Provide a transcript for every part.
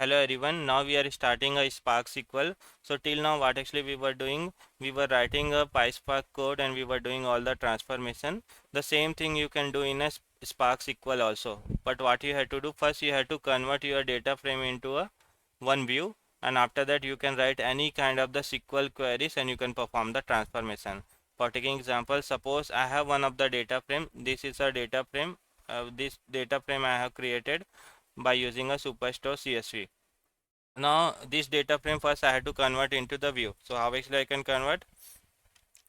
Hello everyone, now we are starting a Spark SQL. So till now what actually we were doing, we were writing a PySpark code and we were doing all the transformation. The same thing you can do in a Spark SQL also. But what you have to do, first you have to convert your data frame into a one view, and after that you can write any kind of the SQL queries and you can perform the transformation. For taking example, suppose I have one of the data frame. This is a data frame. This data frame I have created by using a Superstore CSV. Now this data frame first I had to convert into the view. So how actually I can convert?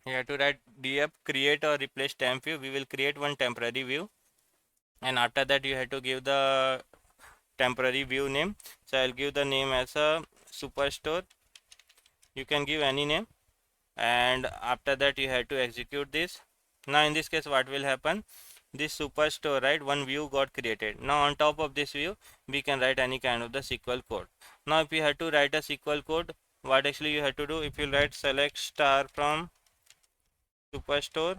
You have to write df create or replace temp view. We will create one temporary view, and after that you have to give the temporary view name. So I'll give the name as a Superstore. You can give any name, and after that you have to execute this. Now in this case what will happen? This Superstore, right, one view got created. Now on top of this view we can write any kind of the SQL code. Now if you have to write a SQL code, what actually you have to do? If you write select star from Superstore,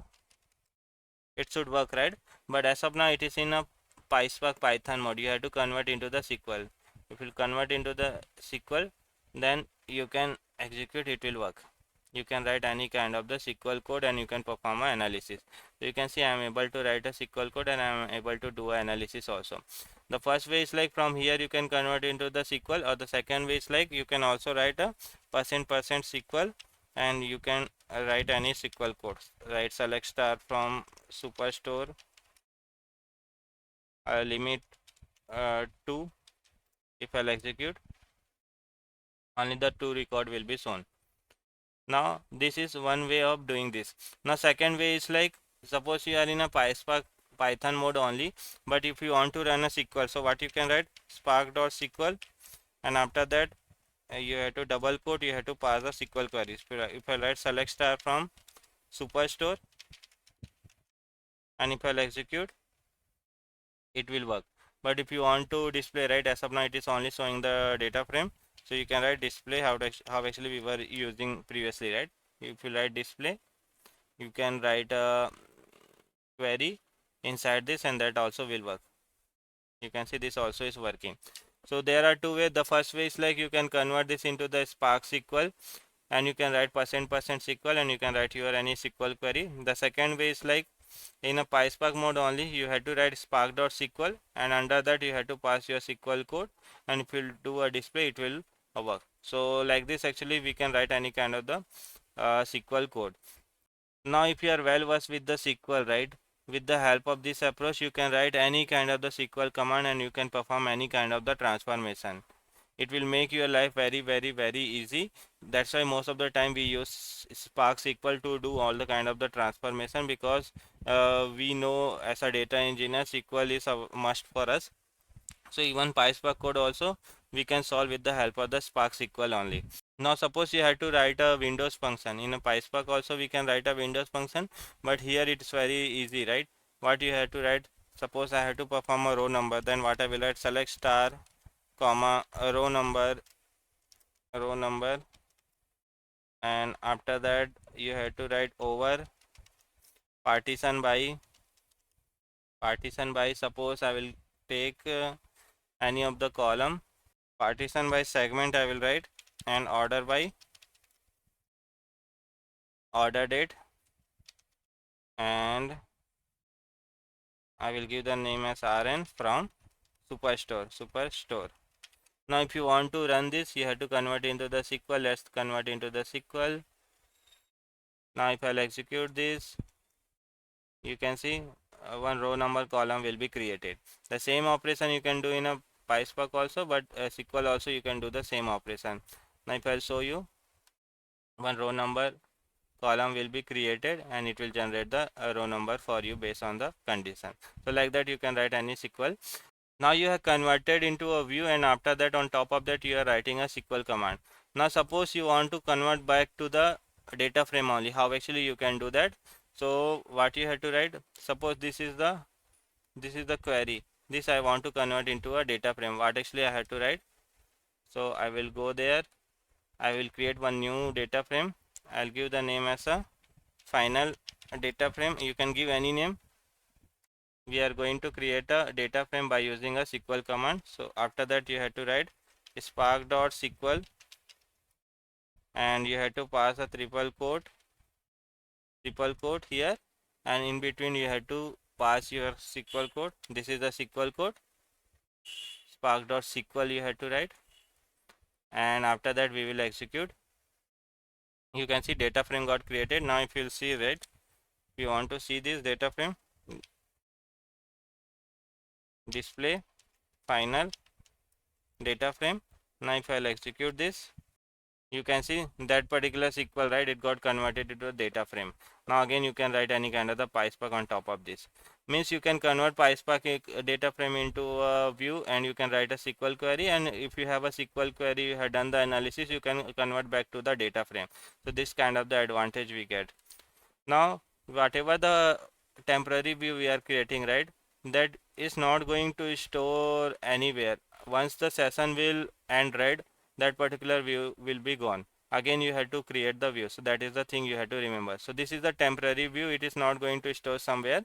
it should work, right? But as of now it is in a PySpark Python mode. You have to convert into the SQL. If you convert into the SQL, then you can execute, it will work. You can write any kind of the SQL code and you can perform an analysis. So you can see I am able to write a SQL code and I am able to do an analysis also. The first way is like from here you can convert into the SQL, or the second way is like you can also write a %% SQL and you can write any SQL codes. Write select star from Superstore, limit 2. If I'll execute, only the 2 record will be shown. Now this is one way of doing this. Now second way is like, suppose you are in a PySpark Python mode only, but if you want to run a SQL, so what you can write, spark.sql, and after that you have to double quote, you have to pass the SQL queries. If I write select star from Superstore and if I'll execute, it will work. But if you want to display, right, as of now it is only showing the data frame, so you can write display how actually we were using previously, right? If you write display, you can write a query inside this and that also will work. You can see this also is working. So there are two ways. The first way is like you can convert this into the Spark SQL and you can write %% SQL and you can write your any SQL query. The second way is like in a PySpark mode only, you have to write spark.sql and under that you have to pass your SQL code, and if you do a display it will work. So like this actually we can write any kind of the SQL code. Now if you are well versed with the SQL, right, with the help of this approach you can write any kind of the SQL command and you can perform any kind of the transformation. It will make your life very easy. That's why most of the time we use Spark SQL to do all the kind of the transformation, because we know as a data engineer SQL is a must for us. So even PySpark code also we can solve with the help of the Spark SQL only. Now suppose you have to write a Windows function. In a PySpark also we can write a Windows function, but here it's very easy, right? What you have to write, suppose I have to perform a row number, then what I will write, select star comma row number, and after that you have to write over partition by suppose I will take any of the column, partition by segment I will write, and order by order date, and I will give the name as rn from Superstore. Now if you want to run this you have to convert into the SQL. Let's convert into the SQL. Now if I'll execute this, you can see one row number column will be created. The same operation you can do in a PySpark also, but SQL also you can do the same operation. Now if I'll show you, one row number column will be created and it will generate the row number for you based on the condition. So like that you can write any SQL. Now you have converted into a view, and after that on top of that you are writing a SQL command. Now suppose you want to convert back to the data frame only, how actually you can do that? So what you have to write, suppose this is the query, this I want to convert into a data frame. What actually I have to write? So I will go there, I will create one new data frame. I'll give the name as a final data frame. You can give any name. We are going to create a data frame by using a SQL command. So after that you have to write spark.sql, and you have to pass a triple quote here, and in between you have to pass your SQL code. This is the SQL code, spark.sql you have to write, and after that we will execute. You can see data frame got created. Now if you'll see, right, if you want to see this data frame, display final data frame. Now if I'll execute this, you can see that particular SQL, right, it got converted into a data frame. Now again you can write any kind of the PySpark on top of this. Means you can convert PySpark data frame into a view, and you can write a SQL query, and if you have a SQL query, you have done the analysis, you can convert back to the data frame. So this kind of the advantage we get. Now whatever the temporary view we are creating, right, that is not going to store anywhere. Once the session will end, right, that particular view will be gone. Again you have to create the view. So that is the thing you have to remember. So this is the temporary view. It is not going to store somewhere.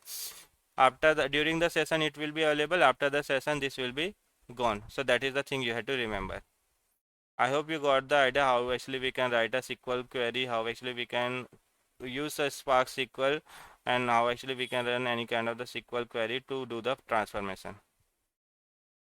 After the during the session it will be available. After the session this will be gone. So that is the thing you have to remember. I hope you got the idea how actually we can write a SQL query, how actually we can use a Spark SQL, and how actually we can run any kind of the SQL query to do the transformation.